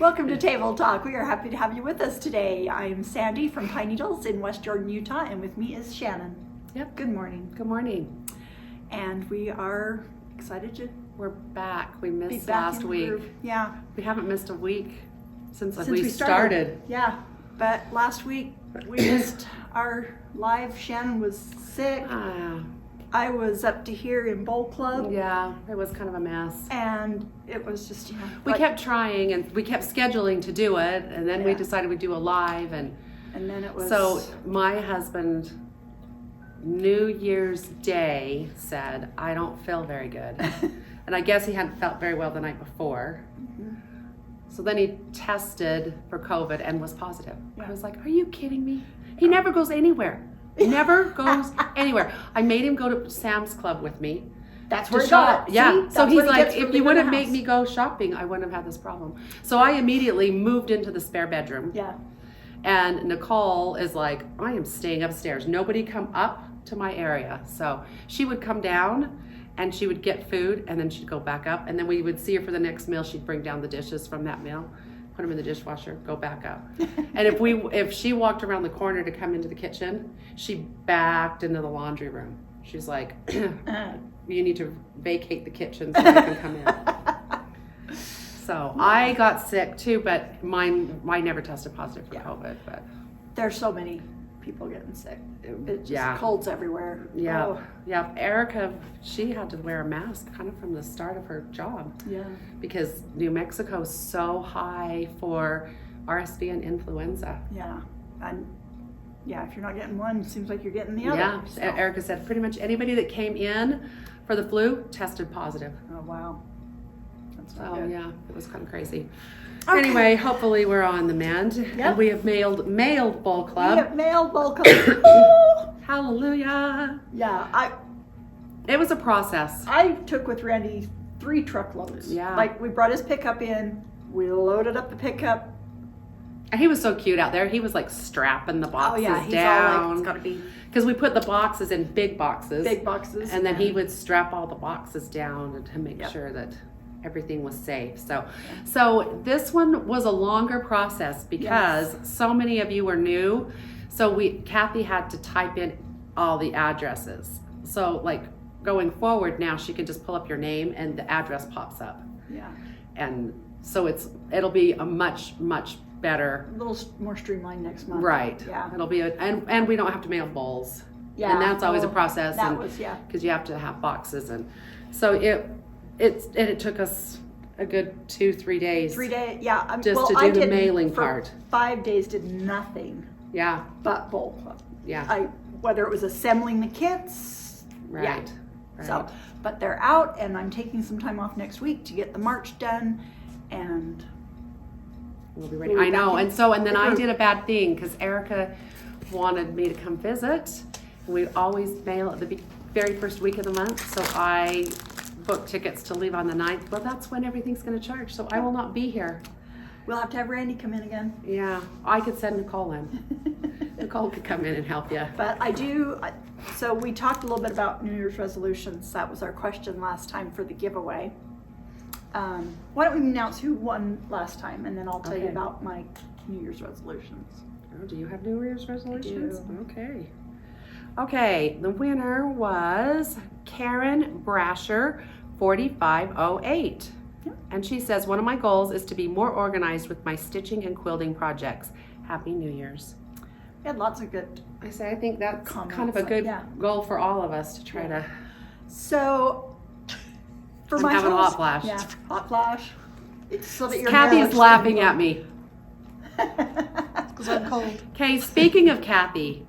Welcome to Table Talk. We are happy to have you with us today. I'm Sandy from Pine Needles in West Jordan, Utah, and with me is Shannon. Yep. Good morning. Good morning. And we are excited to We're back. We be missed back last in week. Groove. Yeah. We haven't missed a week since we started. Yeah. But last week we missed our live. Shannon was sick. I was up to here in Bowl Club. Yeah, it was kind of a mess. And it was just, We kept trying and we kept scheduling to do it, and then we Yeah. decided we'd do a live, and then it was... so my husband, New Year's Day, said, I don't feel very good. And I guess he hadn't felt very well the night before. Mhm. So then he tested for COVID and was positive. Yeah. I was like, are you kidding me? He never goes anywhere. Never goes anywhere. I made him go to Sam's Club with me. That's to where he shop. got. Yeah. See? So That's he's what he like, gets for if you leaving wouldn't the make house. me go shopping, I wouldn't have had this problem. So I immediately moved into the spare bedroom. Yeah. And Nicole is like, I am staying upstairs. Nobody come up to my area. So she would come down and she would get food, and then she'd go back up, and then we would see her for the next meal. She'd bring down the dishes from that meal, put them in the dishwasher, go back up. And if she walked around the corner to come into the kitchen, she backed into the laundry room. She's like, you need to vacate the kitchen so I can come in. So I got sick too, but I never tested positive for COVID. But There's so many people getting sick. It's just Yeah. colds everywhere. yeah, Oh, yeah. Erica, she had to wear a mask kind of from the start of her job yeah. because New Mexico is so high for RSV and influenza. Yeah. And yeah, if you're not getting one, it seems like you're getting the other. Yeah, So- Erica said pretty much anybody that came in for the flu tested positive. Oh, wow. That's not So good. yeah, it was kind of crazy. Okay. Anyway, hopefully we're on the mend. Yep. And we have mailed Bowl We Club. have mail bulk. Ooh. Hallelujah. Yeah, It was a process. I took with Randy 3 truckloads. Yeah. Like, we brought his pickup in, we loaded up the pickup. And he was so cute out there. He was like strapping the boxes He's all like, it's down. gotta be Because we put the boxes in big boxes. big boxes. And then he would strap all the boxes down to make Yep. sure that everything was safe. So this one was a longer process because so many of you were new. So Kathy had to type in all the addresses. So like going forward now, she can just pull up your name and the address pops up. Yeah. And so it'll be a much better. A little more streamlined next month. Right. Yeah. It'll be and we don't have to mail bowls. Yeah. And that's always a well, process. That and, was, yeah. because you have to have boxes, and so it took us a good 2-3 days 3 days, yeah. just to do I the did mailing for part. 5 days did nothing Yeah, but Bowl Club. yeah, Whether it was assembling the kits, right, yeah. right. So, but they're out, and I'm taking some time off next week to get the March done, and We'll be ready. we'll be I know, back in and then the I group. did a bad thing because Erica wanted me to come visit. We always mail at the very first week of the month, so I booked tickets to leave on the 9th. Well, that's when everything's going to charge, so I will not be here. we'll have to have Randy come in again. Yeah, I could send Nicole in. Nicole could come in and help you. But so we talked a little bit about New Year's resolutions. That was our question last time for the giveaway. Why don't we announce who won last time, and then I'll tell you Okay. about my New Year's resolutions. Oh, do you have New Year's resolutions? do. Okay, the winner was Karen Brasher, 4508. Yep. And she says, one of my goals is to be more organized with my stitching and quilting projects. Happy New Year's. We had lots of good. I think that's Comments, kind of a good yeah. goal for all of us to try to. So, for I'm my having a goals- hot flash. Yeah, hot flash. It's so that your Kathy's hair looks laughing like- at me. Because I'm cold. Okay, speaking of Kathy,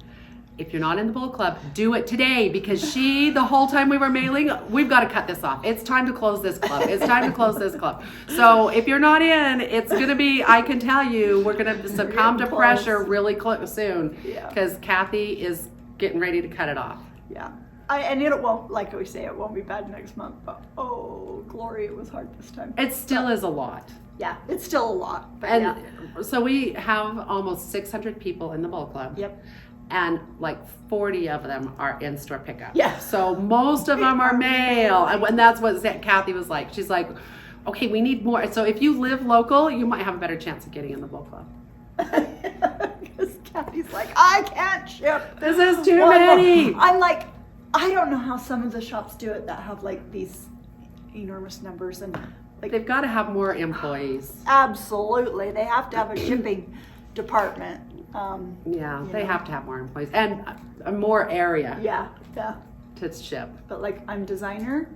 if you're not in the Bowl Club, do it today, because the whole time we were mailing, we've got to cut this off. It's time to close this club. It's time to close this club. So if you're not in, it's going to be, I can tell you, we're going to succumb to Getting pressure close. really soon, Yeah. because Kathy is getting ready to cut it off. Yeah. And it won't, like we say, it won't be bad next month, but oh, glory, it was hard this time. It still is a lot. Yeah, it's still a lot. But And yeah. so we have almost 600 people in the Bowl Club. Yep. And like 40 of them are in-store pickup. Yeah. So most of them are mail. And that's what Kathy was like. She's like, okay, we need more. So if you live local, you might have a better chance of getting in the book club. Because Kathy's like, I can't ship. This is too one more." many. I'm like, I don't know how some of the shops do it that have like these enormous numbers and like. They've got to have more employees. Absolutely, they have to have a shipping department. Yeah, they know. have to have more employees and more area Yeah. to ship. But like, I'm designer.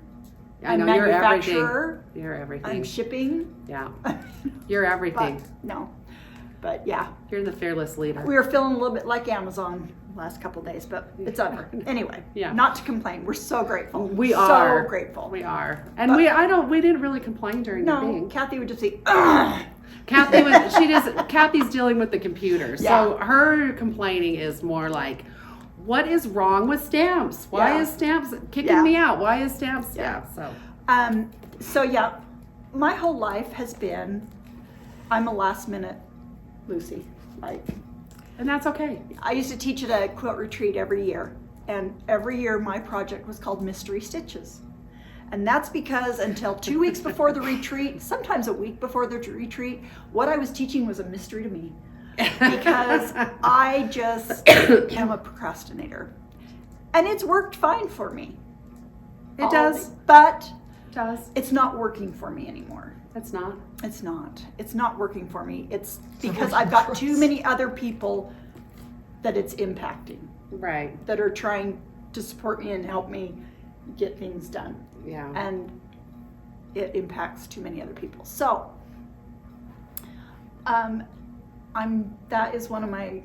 I know I'm you're everything. manufacturer. You're everything. I'm shipping. Yeah, you're everything. But, no. But yeah, You're the fearless leader. we were feeling a little bit like Amazon the last couple of days, but it's over. Anyway, Yeah. not to complain. We're so grateful. We are so grateful. We are, and But- we didn't really complain during the No, meeting. Kathy would just say, "Ugh." Kathy's dealing with the computer, so her complaining is more like, what is wrong with stamps? Why Yeah. is stamps kicking Yeah. me out? Why is stamps? Yeah. So Yeah, my whole life has been, I'm a last minute Lucy. Like, and that's okay. I used to teach at a quilt retreat every year, and every year my project was called Mystery Stitches. And that's because until 2 weeks before the retreat, sometimes a week before the retreat, what I was teaching was a mystery to me. Because I just am a procrastinator. And it's worked fine for me. It does. But It does. it's not working for me anymore. It's not. It's not. It's not working for me. It's because I've got too many other people that it's impacting, Right. that are trying to support me and help me get things done. Yeah. And it impacts too many other people. So, that is one of my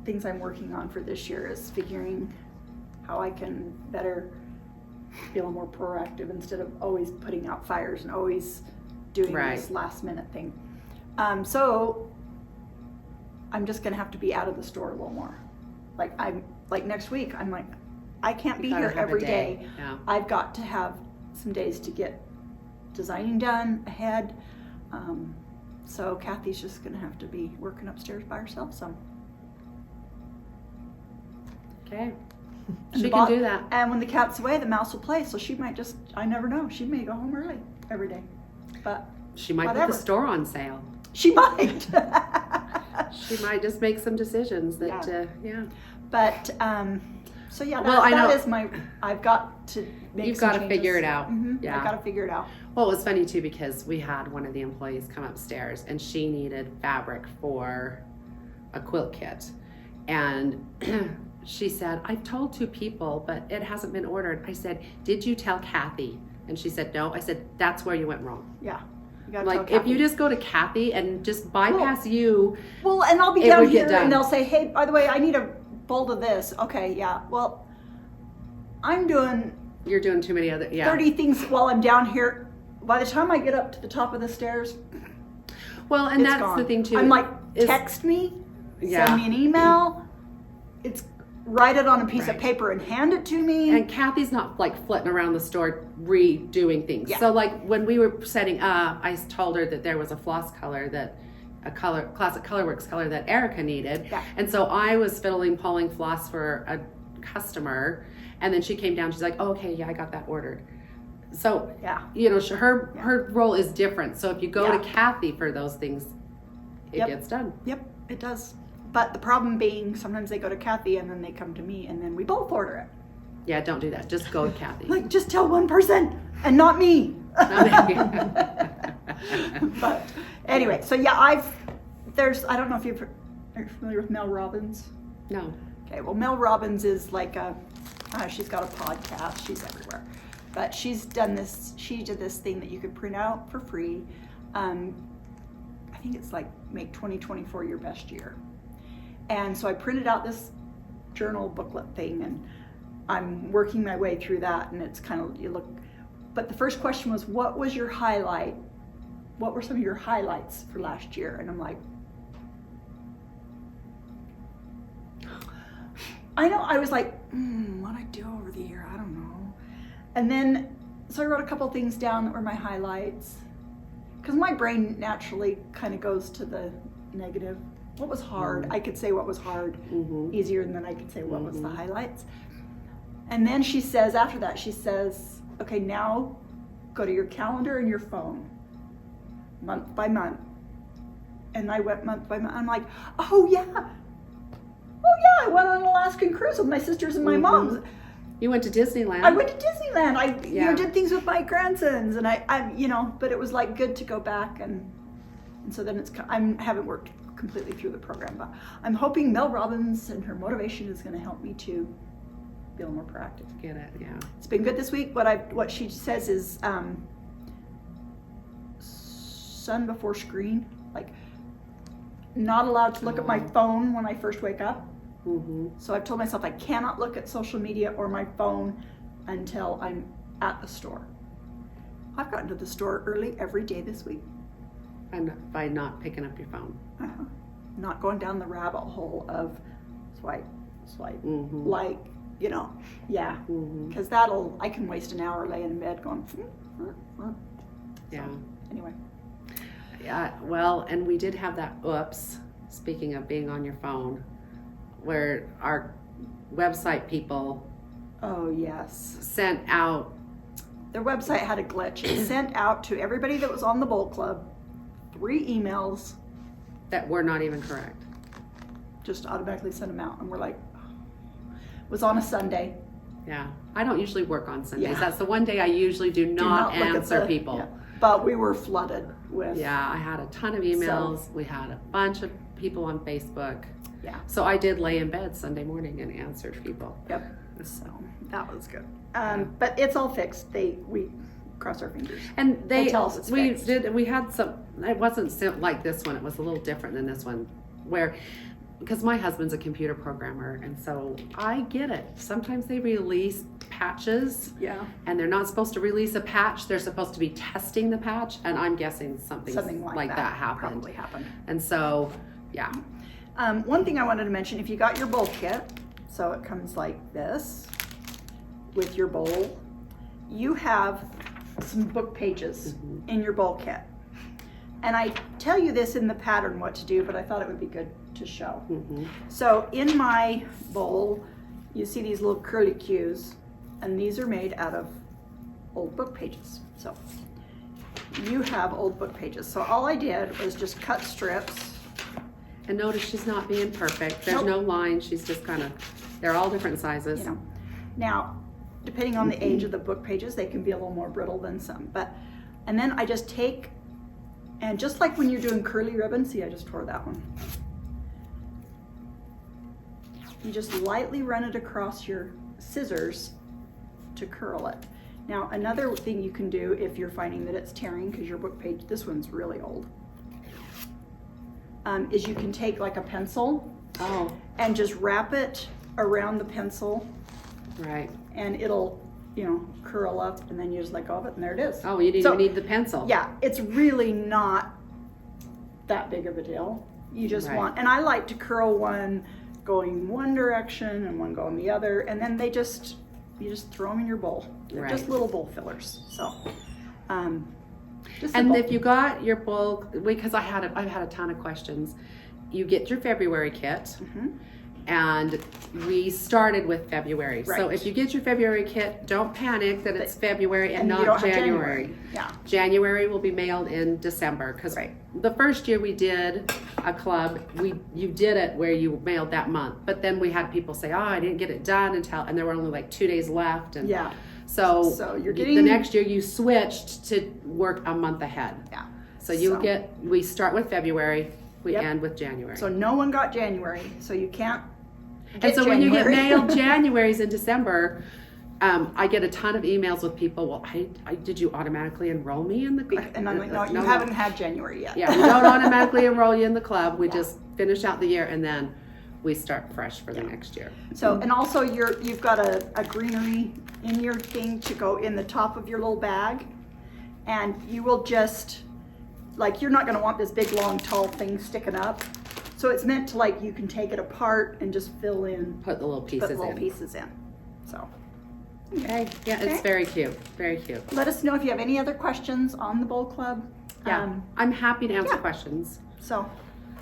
things I'm working on for this year, is figuring how I can better be a little more proactive instead of always putting out fires and always doing Right. this last minute thing. So I'm just gonna have to be out of the store a little more. Like next week, I'm like, I can't You be gotta here have a every day. day. Yeah. I've got to have some days to get designing done ahead. So Kathy's just gonna have to be working upstairs by herself some. Okay. And She the can do that. And when the cat's away, the mouse will play. So she might just, I never know, she may go home early every day. But She might whatever. put the store on sale. She might. She might just make some decisions that, yeah. But, so yeah, Well, I know- that is I've got to make You've some got to changes. figure it out. Yeah. I've Yeah. got to figure it out. Well, it was funny too because we had one of the employees come upstairs and she needed fabric for a quilt kit. And she said, I've told 2 people, but it hasn't been ordered. I said, did you tell Kathy? And she said, no. I said, that's where you went wrong. Yeah. You gotta Like, tell if you Kathy. just go to Kathy and just bypass you, Well, and I'll be It down would get here done. and they'll say, hey, by the way, I need a bolt of this. Okay, yeah. Well, I'm doing you're doing too many other, 30 things while I'm down here. By the time I get up to the top of the stairs, Well, and it's that's gone. the thing too. I'm like, is- text me, Yeah. send me an email. It's write it on a piece of Right. paper and hand it to me. And Kathy's not like flitting around the store redoing things. Yeah. So like when we were setting up, I told her that there was a floss color classic Colorworks color that Erica needed. Yeah. And so I was pulling floss for a customer, and then she came down. She's like, oh, okay, yeah, I got that ordered. So Yeah. you know, her role is different. So if you go Yeah. to Kathy for those things, it Yep. gets done. Yep, it does. But the problem being, sometimes they go to Kathy and then they come to me and then we both order it. Yeah, don't do that. Just go with Kathy. Like, just tell one person and not me. But anyway, so yeah, I don't know if you're familiar with Mel Robbins. No. Okay, well, Mel Robbins is like she's got a podcast, she's everywhere. But she did this thing that you could print out for free. I think it's like make 2024 your best year. And so I printed out this journal booklet thing and I'm working my way through that, and it's kind of, but the first question was, what was your highlight? What were some of your highlights for last year? And I'm like, I know, I was like, what'd I do over the year? I don't know. And then, so I wrote a couple things down that were my highlights. Because my brain naturally kind of goes to the negative. What was hard? I could say what was hard easier than I could say what was the highlights. And then she says, after that, she says, okay, now go to your calendar and your phone, month by month. And I went month by month. I'm like, oh yeah, I went on an Alaskan cruise with my sisters and my moms. You went to Disneyland. I went to Disneyland. I did things with my grandsons, and I but it was like good to go back, and so then I haven't worked completely through the program, but I'm hoping Mel Robbins and her motivation is going to help me to be a little more proactive. Get it? Yeah. It's been good this week. What she says is sun before screen, like not allowed to look at my phone when I first wake up. So I've told myself I cannot look at social media or my phone until I'm at the store. I've gotten to the store early every day this week. And by not picking up your phone. Not going down the rabbit hole of swipe, like, because I can waste an hour laying in bed going, yeah. So, anyway. Yeah, well, and we did have that, speaking of being on your phone, where our website people sent out. Their website had a glitch. It sent out to everybody that was on the bowl club 3 emails that were not even correct. Just automatically sent them out, and we're like, it was on a Sunday. Yeah, I don't usually work on Sundays. Yeah. That's the one day I usually do not answer people. Yeah. But we were flooded with. Yeah, I had a ton of emails. We had a bunch of people on Facebook. Yeah. So I did lay in bed Sunday morning and answered people. Yep. So that was good. But it's all fixed. We cross our fingers. And they tell us it's fixed. We had some. It wasn't like this one. It was a little different than this one, because my husband's a computer programmer, and so I get it. Sometimes they release patches. Yeah. And they're not supposed to release a patch. They're supposed to be testing the patch, and I'm guessing something like that happened. Probably happened. And so, yeah. One thing I wanted to mention, if you got your bowl kit, so it comes like this with your bowl, you have some book pages in your bowl kit. And I tell you this in the pattern what to do, but I thought it would be good to show. So in my bowl, you see these little curly cues, and these are made out of old book pages. So you have old book pages. So all I did was just cut strips. And notice she's not being perfect. There's no line. She's just they're all different sizes. Now, depending on the age of the book pages, they can be a little more brittle than some. And then I just take, and just like when you're doing curly ribbon, see, I just tore that one. You just lightly run it across your scissors to curl it. Now, another thing you can do if you're finding that it's tearing, because your book page, this one's really old, is you can take like a pencil and just wrap it around the pencil. Right. And it'll, curl up, and then you just let go of it, and there it is. Oh, you need the pencil. Yeah, it's really not that big of a deal. You just want, and I like to curl one going one direction and one going the other, and then you just throw them in your bowl. They're just little bowl fillers. So, and if you got your bowl, because I've had a ton of questions, you get your February kit. And we started with February. So if you get your February kit, don't panic that it's February and not January. Yeah. January will be mailed in December, because the first year we did a club, you did it where you mailed that month. But then we had people say, I didn't get it done and there were only like 2 days left. And so you're getting, the next year you switched to work a month ahead. Yeah. So we start with February, we end with January. So no one got January, so you can't. And so when you get mailed January's in December, I get a ton of emails with people, well, did you automatically enroll me in the club? And I'm like, no, you haven't had January yet. Yeah, we don't automatically enroll you in the club. We just finish out the year, and then we start fresh for the next year. So, and also you've got a greenery in your thing to go in the top of your little bag, and you will just, you're not gonna want this big, long, tall thing sticking up. So it's meant to you can take it apart and just fill in. Put the little pieces in. So. Okay. Yeah, it's very cute. Very cute. Let us know if you have any other questions on the Bowl Club. Yeah, I'm happy to answer questions. So.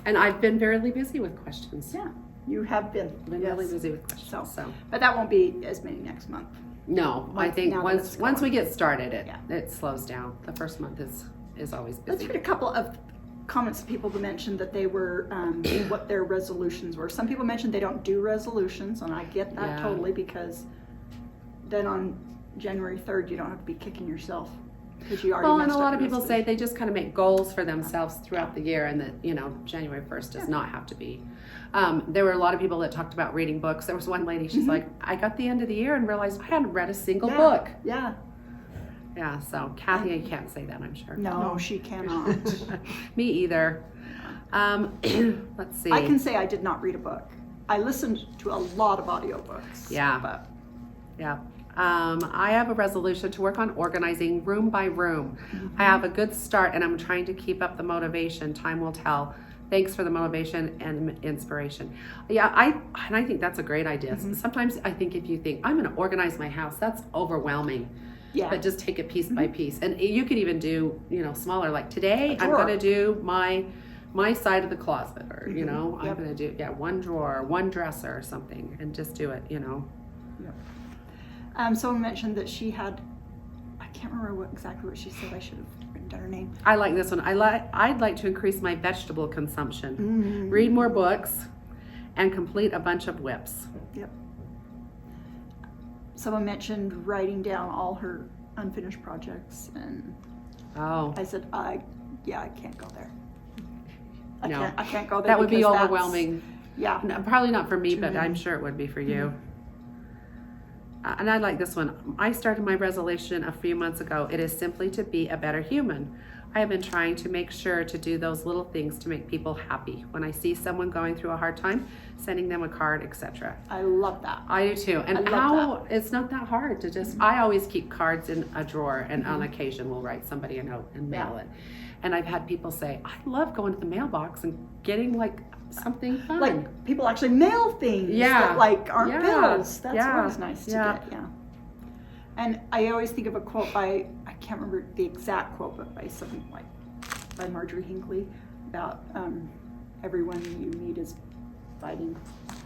And I've been very busy with questions. Yeah, you have been. Really busy with questions. So. But that won't be as many next month. No, I think now that it's once we going. get started, Yeah. it slows down. The first month is always Let's busy. read a couple of comments of people that mentioned that they were, what their resolutions were. Some people mentioned they don't do resolutions, and I get that Yeah. totally, because then on January 3rd, you don't have to be kicking yourself because you already Well, and messed a up lot of your people say resolution. they just kind of make goals for themselves throughout the year, and that, you know, January 1st does Yeah. not have to be. There were a lot of people that talked about reading books. There was one lady, she's like, I got the end of the year and realized I hadn't read a single Yeah. book. Yeah. Yeah, so Kathy, I can't say that, I'm sure. No, she cannot. Me either. Let's see. I can say I did not read a book. I listened to a lot of audiobooks. Yeah. But Yeah. I have a resolution to work on organizing room by room. I have a good start, and I'm trying to keep up the motivation. Time will tell. Thanks for the motivation and inspiration. Yeah, I think that's a great idea. Sometimes I think if you think, I'm going to organize my house, that's overwhelming. yeah. But just take it piece by piece. And you could even do, you know, smaller. Like today, I'm drawer. going to do my side of the closet, or, you know, Yep. I'm going to do, one drawer, one dresser or something, and just do it, you know. Someone mentioned that she had, I can't remember exactly what she said. I should have written down her name. I like this one. I'd like to increase my vegetable consumption, Mm-hmm. read more books, and complete a bunch of whips. Yep. Someone mentioned writing down all her unfinished projects, and Oh, I said, I can't go there. No. I can't go there. that would be because that's- overwhelming. Yeah. No, probably not for me, Too but many. I'm sure it would be for you. And I like this one. I started my resolution a few months ago. It is simply to be a better human. I have been trying to make sure to do those little things to make people happy. When I see someone going through a hard time, sending them a card, etc. I love that. I do too. And I love how it's not that hard to just, I always keep cards in a drawer, and on occasion we'll write somebody a note and mail it. And I've had people say, I love going to the mailbox and getting like something fun. Like people actually mail things Yeah. that like aren't Yeah. bills. That's Yeah. always nice to Yeah. get. Yeah. And I always think of a quote by, I can't remember the exact quote, but by something like by Marjorie Hinckley about everyone you meet is fighting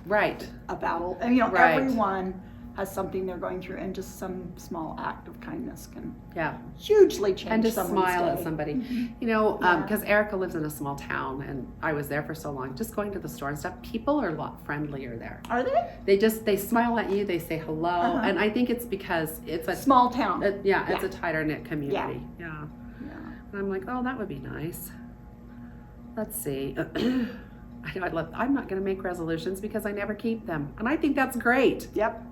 Right. a battle. And you know, Right. everyone has something they're going through, and just some small act of kindness can Yeah. hugely change And just someone's smile at day. somebody. You know, Yeah. because Erica lives in a small town, and I was there for so long. Just going to the store and stuff, people are a lot friendlier there. Are they? They smile at you, they say hello, and I think it's because it's a Small town. it's Yeah. a tighter knit community. Yeah. Yeah. And I'm like, oh, that would be nice. Let's see. I know I'm not going to make resolutions because I never keep them, and I think that's great. Yep.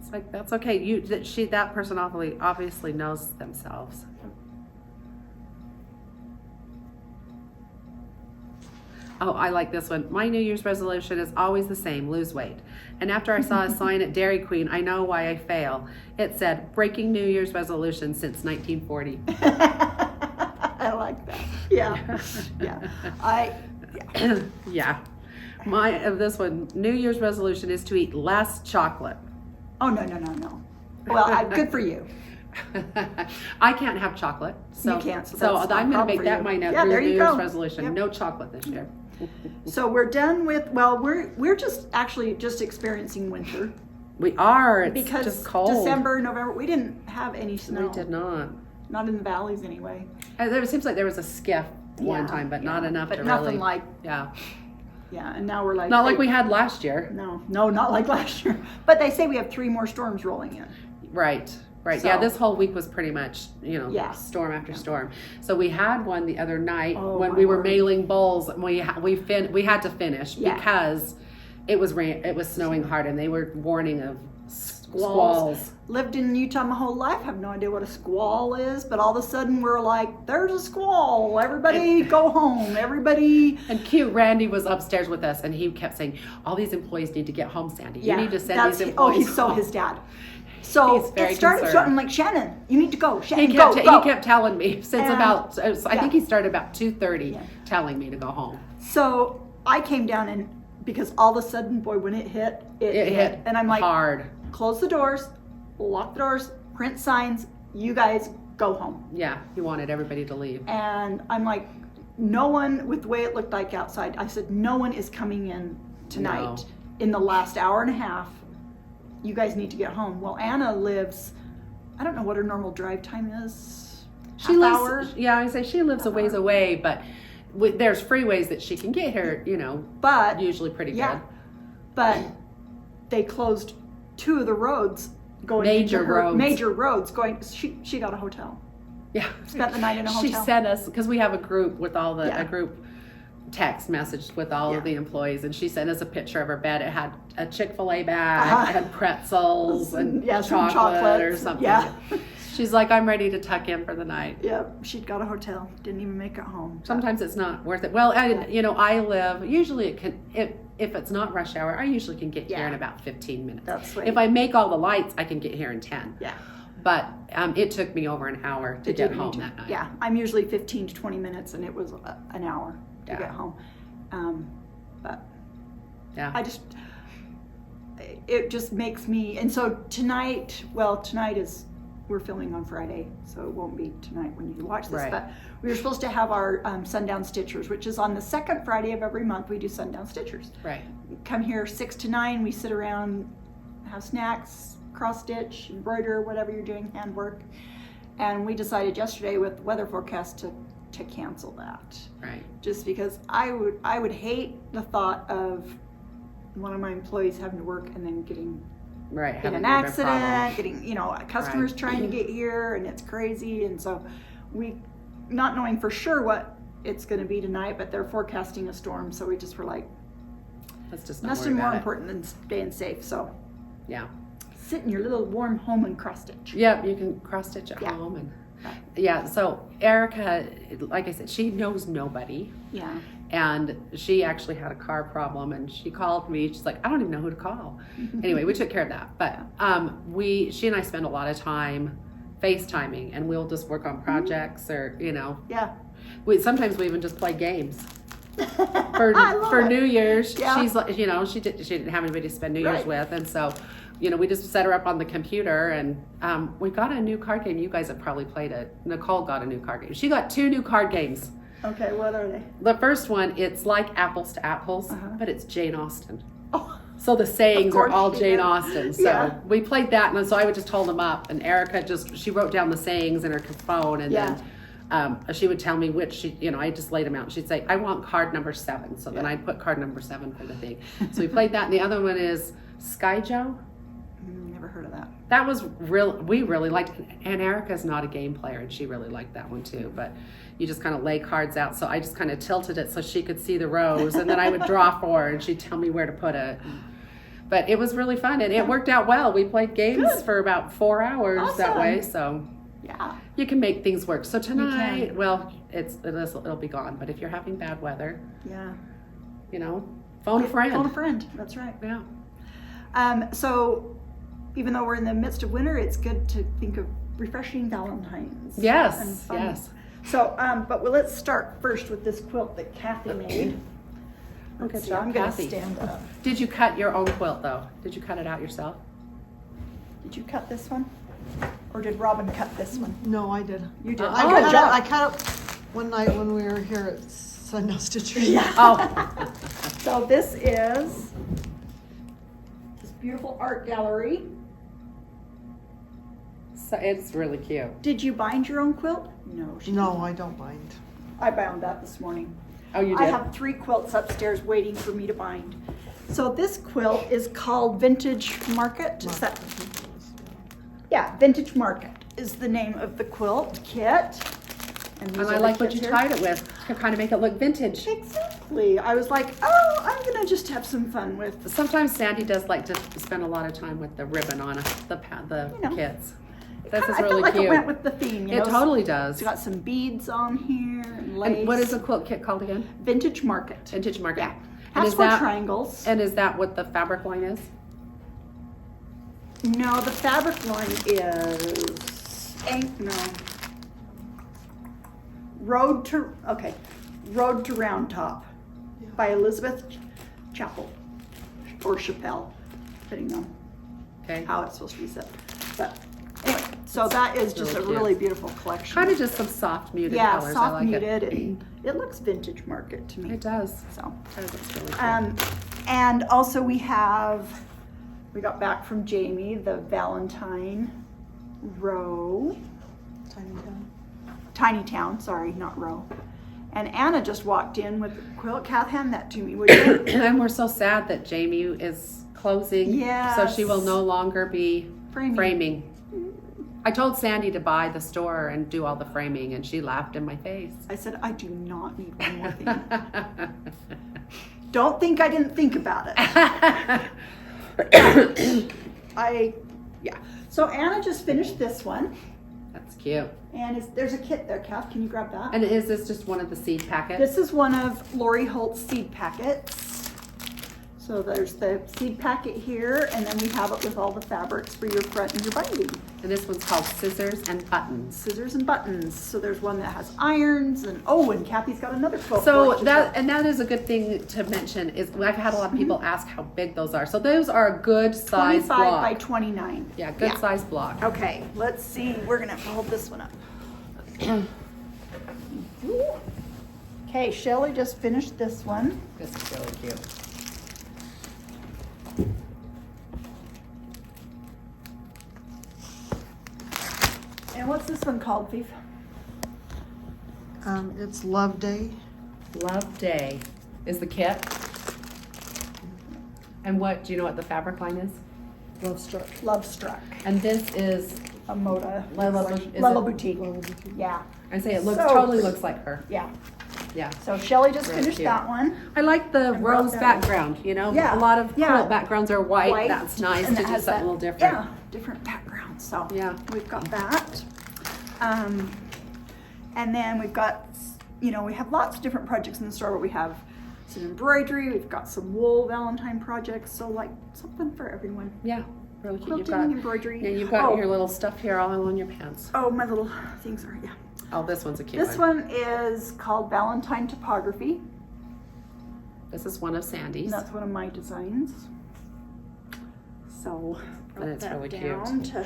It's like that's okay. That person obviously knows themselves. Oh, I like this one. My New Year's resolution is always the same: lose weight. And after I saw a sign at Dairy Queen, I know why I fail. It said, "Breaking New Year's resolution since 1940." I like that. Yeah. Yeah. Yeah. This one, New Year's resolution is to eat less chocolate. Oh, no. Well, good for you. I can't have chocolate. So, You can't, so So that's not a I'm going to problem make for that you. my Yeah, there New you Year's go. resolution. Yep. No chocolate this year. So we're done with, well, we're just actually just experiencing winter. We are. It's Because just cold. December, November, we didn't have any snow. We did not. Not in the valleys anyway. It seems like there was a skiff one Yeah, time, but yeah. not enough but to nothing really. like, Yeah. yeah, and now we're like. Not like we had last year. No, not like last year. But they say we have 3 more storms rolling in. Right. So- Yeah, this whole week was pretty much, Yeah. storm after storm. So we had one the other night Oh, when my we were word. mailing bowls. And we had to finish Yeah. because it was snowing hard, and they were warning of squalls. Lived in Utah my whole life, have no idea what a squall is, but all of a sudden we're like, there's a squall, everybody go home, everybody. And cute Randy was upstairs with us, and he kept saying, "All these employees need to get home, Sandy. You need to send these employees." He's so home." his dad. So He's very it started concerned. shouting like, Shannon, you need to go. He Shannon, kept, go. he kept telling me since And- about. I yeah. think he started about 2:30, Yeah. telling me to go home. So I came down, and because all of a sudden, boy, when it hit, it hit. And I'm like, hard. close the doors, lock the doors, print signs, you guys go home. Yeah, he wanted everybody to leave. And I'm like, no one, with the way it looked like outside, I said, no one is coming in tonight No. in the last hour and a half you guys need to get home. Well, Anna lives, I don't know what her normal drive time is. She lives, yeah, I say she lives a ways away, but there's freeways that she can get here, but usually pretty good. But they closed 2 of the roads going major roads going. She got a hotel. Yeah, spent the night in a hotel. She sent us, because we have a group with all the a group text message with all of the employees, and she sent us a picture of her bed. It had a Chick-fil-A bag, it had pretzels and chocolate or something. Yeah. She's like, I'm ready to tuck in for the night. Yeah, she'd got a hotel. Didn't even make it home. Sometimes it's not worth it. Well, I live, usually it can, if it's not rush hour, I usually can get here in about 15 minutes. That's right. If I make all the lights, I can get here in 10. Yeah. But it took me over an hour to get home that night. Yeah, I'm usually 15 to 20 minutes, and it was an hour to get home. But yeah, it just makes me, and so tonight is, we're filming on Friday, so it won't be tonight when you watch this, but we were supposed to have our Sundown Stitchers, which is on the second Friday of every month. We do Sundown Stitchers. Right. Come here 6 to 9, we sit around, have snacks, cross stitch, embroider, whatever you're doing, handwork. And we decided yesterday with weather forecast to cancel that. Right. Just because I would hate the thought of one of my employees having to work and then getting in an accident, getting customers trying to get here, and it's crazy. And so we, not knowing for sure what it's going to be tonight, but they're forecasting a storm, so we just were like, that's just not nothing more important than staying safe. So yeah, sit in your little warm home and cross stitch. Yep, you can cross stitch at home. And so Erica, like I said, she knows nobody. Yeah. And she actually had a car problem, and she called me. She's like, I don't even know who to call. Anyway, we took care of that. But she and I spend a lot of time FaceTiming, and we'll just work on projects or Yeah. Sometimes we even just play games. For New Year's, she's like, she didn't have anybody to spend New Year's with, and so we just set her up on the computer, and we got a new card game. You guys have probably played it. Nicole got a new card game. She got 2 new card games. Okay, what are they? The first one, it's like Apples to Apples, but it's Jane Austen. Oh, so the sayings are all Jane Austen. So we played that, and so I would just hold them up, and Erica she wrote down the sayings in her phone, and then she would tell me which I just laid them out. She'd say, I want card number 7. So then I'd put card number 7 for the thing. So we played that, and the other one is Sky Joe. Never heard of that. That was we really liked it. And Erica's not a game player, and she really liked that one too. But you just kind of lay cards out. So I just kind of tilted it so she could see the rows, and then I would draw for her, and she'd tell me where to put it. But it was really fun, and it worked out well. We played games for about 4 hours that way. So you can make things work. So tonight, well, it'll be gone. But if you're having bad weather, phone a friend. Phone a friend. That's right. Yeah. So even though we're in the midst of winter, it's good to think of refreshing Valentines. Yes. Yes. So, but let's start first with this quilt that Kathy made. Okay, so I'm going to stand up. Did you cut your own quilt though? Did you cut it out yourself? Did you cut this one? Or did Robin cut this one? No, I did. You did. I cut it one night when we were here at Sundown Stitchers. Yeah. Oh. So this is this beautiful art gallery. So it's really cute. Did you bind your own quilt? No, I don't bind. I bound that this morning. Oh, you did? I have 3 quilts upstairs waiting for me to bind. So this quilt is called Vintage Market. Is that? Yeah, Vintage Market is the name of the quilt kit. And I like what you tied it with to kind of make it look vintage. Exactly. I was like, oh, I'm going to just have some fun with. Sometimes Sandy does like to spend a lot of time with the ribbon on the kits. This is really like cute. It went with the theme. It totally does. It's got some beads on here and lace. And what is the quilt kit called again? Vintage Market. Vintage Market. Yeah. Has 4 triangles. And is that what the fabric line is? No, the fabric line is Road to Round Top by Elizabeth Chapel or Chappelle, depending on how it's supposed to be said. But anyway, so that is just a really beautiful collection. Kind of just some soft muted colors. Yeah, soft I like muted. it. It looks Vintage Market to me. It does. So it looks really cool. and also we have We got back from Jamie the Valentine row. Tiny Town, sorry, not row. And Anna just walked in with a quilt. Kath, hand that to me, would you? And we're so sad that Jamie is closing. Yes. So she will no longer be framing. I told Sandy to buy the store and do all the framing, and she laughed in my face. I said, I do not need one more thing. Don't think I didn't think about it. Yeah. So Anna just finished this one. That's cute. And there's a kit there, Kath. Can you grab that? And is this just one of the seed packets? This is one of Lori Holt's seed packets. So there's the seed packet here, and then we have it with all the fabrics for your front and your binding. And this one's called Scissors and Buttons. Scissors and buttons. So there's one that has irons, and and Kathy's got another quilt. So that is a good thing to mention. Is I've had a lot of people ask how big those are. So those are a good size 25 block. by 29. Yeah, good size block. Okay, let's see. We're gonna have to hold this one up. Okay, Shelly just finished this one. This is really cute. And what's this one called, Viv? It's Love Day. Love Day is the kit. And do you know what the fabric line is? Love Struck. Love Struck. And this is A Moda. Lala Boutique. Yeah. I say it totally looks like her. Yeah. Yeah. So Shelly just Really finished cute. that one. I like the And brought rose that background, you know? Yeah, A lot of yeah. quilt backgrounds are white. That's nice and to it do has something that- a little different. Yeah, different background. So Yeah. we've got that. And then we've got, we have lots of different projects in the store, but we have some embroidery. We've got some wool Valentine projects. So like something for everyone. Yeah, really cute. Quilting, embroidery. Yeah, you've got your little stuff here all on your pants. Oh, my little things are, yeah. Oh, this one's a cute This one is called Valentine Topography. This is one of Sandy's. And that's one of my designs. So, And it's that really down cute. to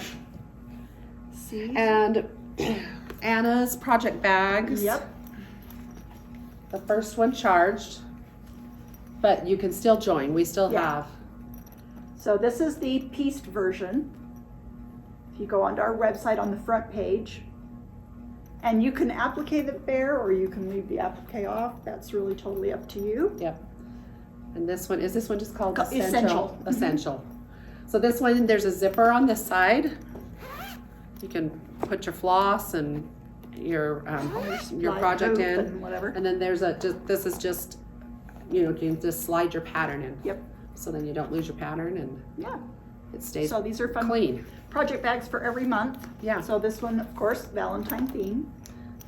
see. And Anna's project bags. Yep. The first one charged, but you can still join. We still Yeah. have. So this is the pieced version. If you go onto our website on the front page, and you can applique it there or you can leave the applique off. That's really totally up to you. Yep. And this one just called Essential. Essential. So this one, there's a zipper on this side. You can put your floss and your project in, and whatever. and then there's this is just, you can just slide your pattern in. Yep. So then you don't lose your pattern and Yeah. it stays So these are fun clean. project bags for every month. Yeah. So this one, of course, Valentine theme.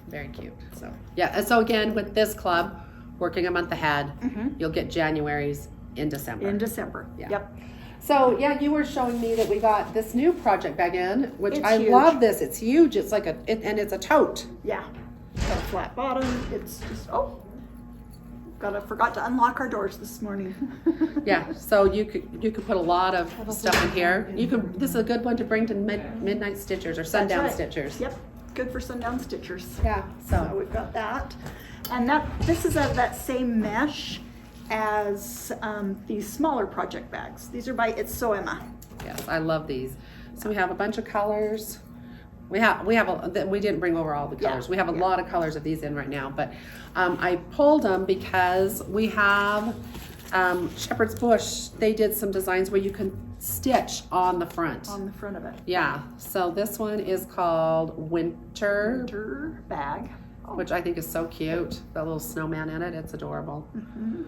Very cute. So yeah, and so again with this club, working a month ahead, you'll get January's in December. In December. Yeah. Yep. So yeah, you were showing me that we got this new project bag in, which It's I huge. love this. It's huge. It's like and it's a tote. Yeah. Got a flat bottom. It's just forgot to unlock our doors this morning. Yeah. So you could put a lot of stuff in here. This is a good one to bring to midnight stitchers or sundown That's right. stitchers. Yep. Good for sundown stitchers. Yeah. So we've got that. And this is that same mesh as these smaller project bags. These are by It's So Emma. Yes, I love these. So we have a bunch of colors. We didn't bring over all the colors. Yeah, We have a lot of colors of these in right now, but I pulled them because we have Shepherd's Bush. They did some designs where you can stitch on the front. On the front of it. Yeah. So this one is called Winter, Bag. which I think is so cute. The little snowman in it. It's adorable. Mm-hmm.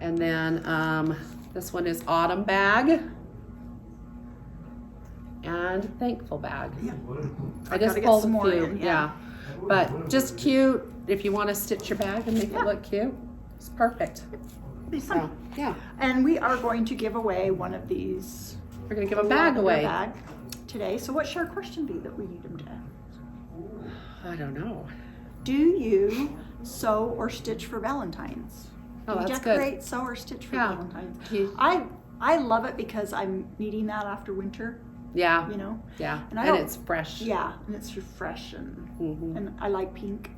And then this one is Autumn Bag. And Thankful Bag. Yeah. I just gotta get pulled some a more few, in, yeah. But just cute. If you want to stitch your bag and make it look cute, it's perfect. Be fun. So, yeah. And we are going to give away one of these. We're going to give a bag away. Bag today. So what should our question be that we need them to ask? I don't know. Do you sew or stitch for Valentine's? Oh, Do you that's decorate, good. sew or stitch for Yeah. Valentine's? You- I love it because I'm needing that after winter, Yeah. And And, I don't- it's fresh. Yeah, and it's fresh and Mhm. I like pink.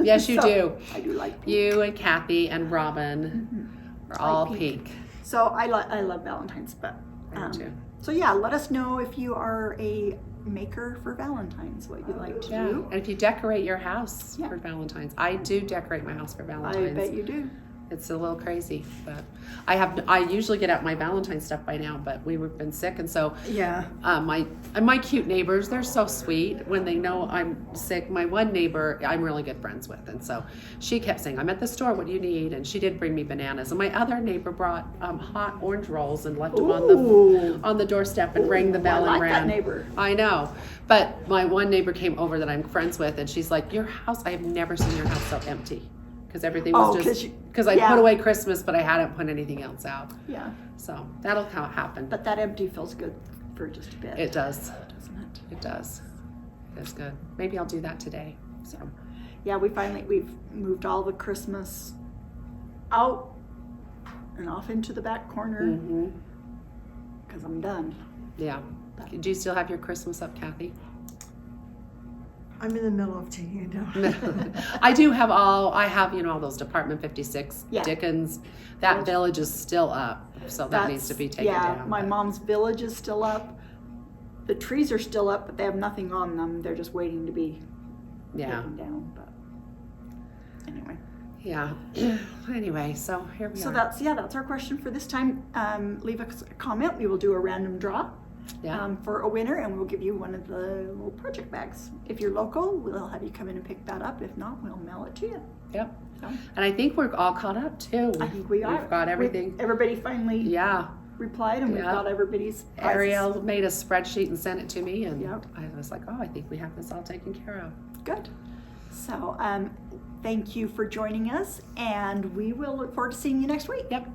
Yes, you So, do. I do like pink. You and Kathy and Robin are Like all pink. pink. So I love Valentine's, but I do too. So yeah, let us know if you are a maker for Valentine's, what you like to do. And if you decorate your house Yeah. for Valentine's. I do decorate my house for Valentine's. I bet you do. It's a little crazy, but I usually get out my Valentine's stuff by now, but we've been sick, and so Yeah. my cute neighbors, they're so sweet when they know I'm sick. My one neighbor I'm really good friends with, and so she kept saying, I'm at the store, what do you need? And she did bring me bananas. And my other neighbor brought hot orange rolls and left them Ooh. on the doorstep and rang the bell I like and ran. that neighbor. I know. But my one neighbor came over that I'm friends with, and she's like, your house, I have never seen your house so empty. Because everything was because I put away Christmas, but I hadn't put anything else out. Yeah. So that'll happen. But that empty feels good for just a bit. It does. Doesn't it? It does. It's good. Maybe I'll do that today. So Yeah, we've moved all the Christmas out and off into the back corner because I'm done. yeah. Do you still have your Christmas up, Kathy? I'm in the middle of taking it down. I have all those Department 56 Yeah. Dickens. That village is still up, so that needs to be taken down. My but- mom's village is still up. The trees are still up, but they have nothing on them. They're just waiting to be taken down. But anyway. Yeah. Anyway, so here we So are. that's our question for this time. Leave a comment. We will do a random draw for a winner, and we'll give you one of the little project bags. If you're local, we'll have you come in and pick that up. If not, we'll mail it to you. Yep. So And I think we're all caught up too. I think we are. We've got everything. Everybody finally Yeah. replied, and we've Yeah. got everybody's prizes. Ariel made a spreadsheet and sent it to me, and Yep. I was like, oh, I think we have this all taken care of. Good. So thank you for joining us, and we will look forward to seeing you next week. Yep.